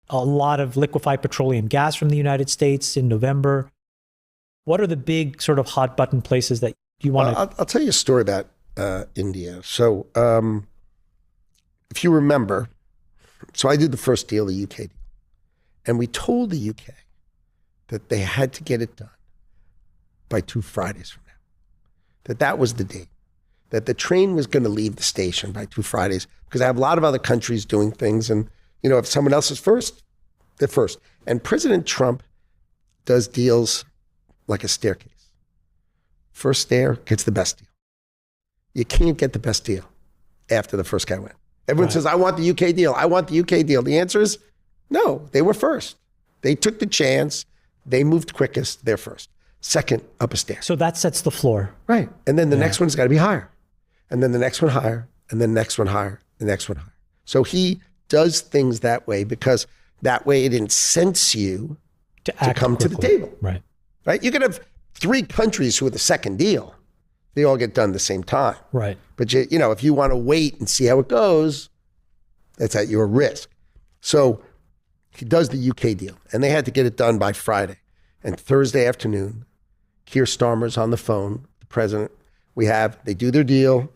a lot of liquefied petroleum gas from the United States in November. What are the big sort of hot button places that you want to... I'll tell you a story about India. So if you remember, so I did the first deal, the UK deal. And we told the UK that they had to get it done by 2 Fridays from now. That was the date. That the train was going to leave the station by 2 Fridays, because I have a lot of other countries doing things, and if someone else is first, they're first. And President Trump does deals like a staircase. First stair gets the best deal. You can't get the best deal after the first guy went. Everyone says, I want the UK deal. I want the UK deal. The answer is no, they were first. They took the chance. They moved quickest. They're first. Second, up a stair. So that sets the floor. Right. And then the next one's got to be higher. And then the next one higher. And then the next one higher. The next one higher. So he does things that way, because that way it incents you to come quickly to the table. Right. Right. You could have 3 countries who are the second deal. They all get done at the same time. Right. But if you want to wait and see how it goes, that's at your risk. So he does the UK deal, and they had to get it done by Friday. And Thursday afternoon, Keir Starmer's on the phone, the president. They do their deal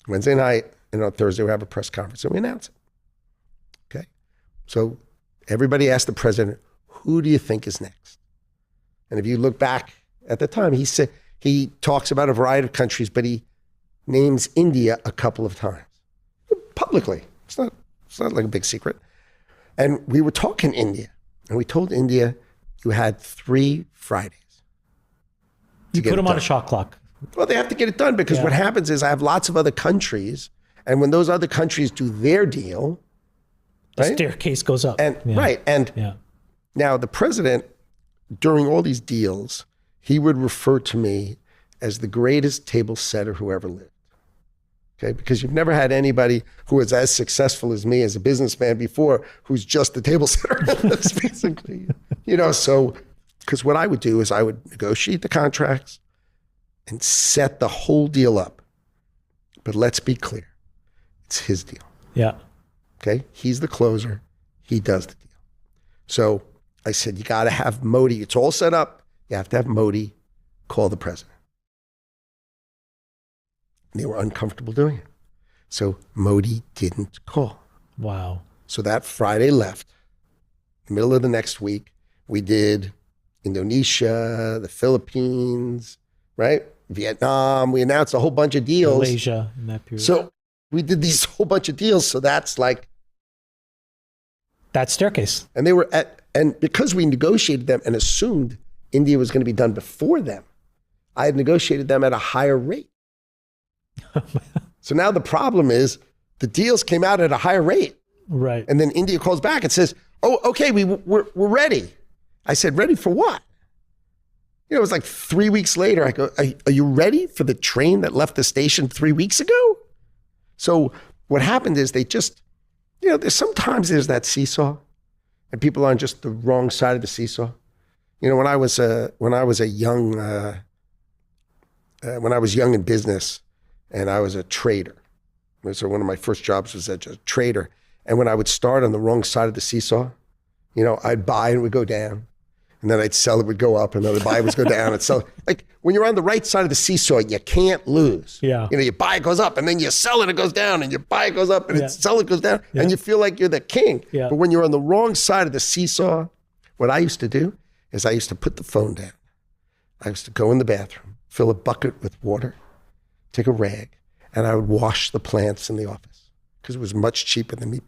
Wednesday night, and on Thursday we have a press conference and we announce it. Okay. So everybody asked the president, who do you think is next? And if you look back at the time, he talks about a variety of countries, but he names India a couple of times publicly. It's not like a big secret. And we were talking India, and we told India you had 3 Fridays. You put them on a shot clock. Well, they have to get it done, because what happens is I have lots of other countries, and when those other countries do their deal, the staircase goes up. And now the president, during all these deals, he would refer to me as the greatest table setter who ever lived. Okay, because you've never had anybody who was as successful as me as a businessman before, who's just the table setter. That's basically, so, because what I would do is I would negotiate the contracts and set the whole deal up. But let's be clear, it's his deal. Yeah. Okay, he's the closer, he does the deal. So I said, you got to have Modi, it's all set up. You have to have Modi call the president. And they were uncomfortable doing it. So Modi didn't call. Wow. So that Friday left. In the middle of the next week, we did Indonesia, the Philippines, right? Vietnam. We announced a whole bunch of deals. Malaysia in that period. So we did these whole bunch of deals. So that's like... that staircase. And and because we negotiated them and assumed India was going to be done before them, I had negotiated them at a higher rate. So now the problem is the deals came out at a higher rate. Right. And then India calls back and says, oh, okay, we're ready. I said, ready for what? It was like 3 weeks later. I go, are you ready for the train that left the station 3 weeks ago? So what happened is they just, sometimes there's that seesaw, and people are on just the wrong side of the seesaw. When I was young in business, and I was a trader. So one of my first jobs was as a trader. And when I would start on the wrong side of the seesaw, I'd buy and it would go down. And then I'd sell, it would go up, and then I'd buy, it would go down. And sell. Like when you're on the right side of the seesaw, you can't lose. Yeah. You buy, it goes up, and then you sell it, it goes down, and you buy, it goes up, and you sell, it goes down, and you feel like you're the king. Yeah. But when you're on the wrong side of the seesaw, what I used to do is I used to put the phone down. I used to go in the bathroom, fill a bucket with water, take a rag, and I would wash the plants in the office, because it was much cheaper than me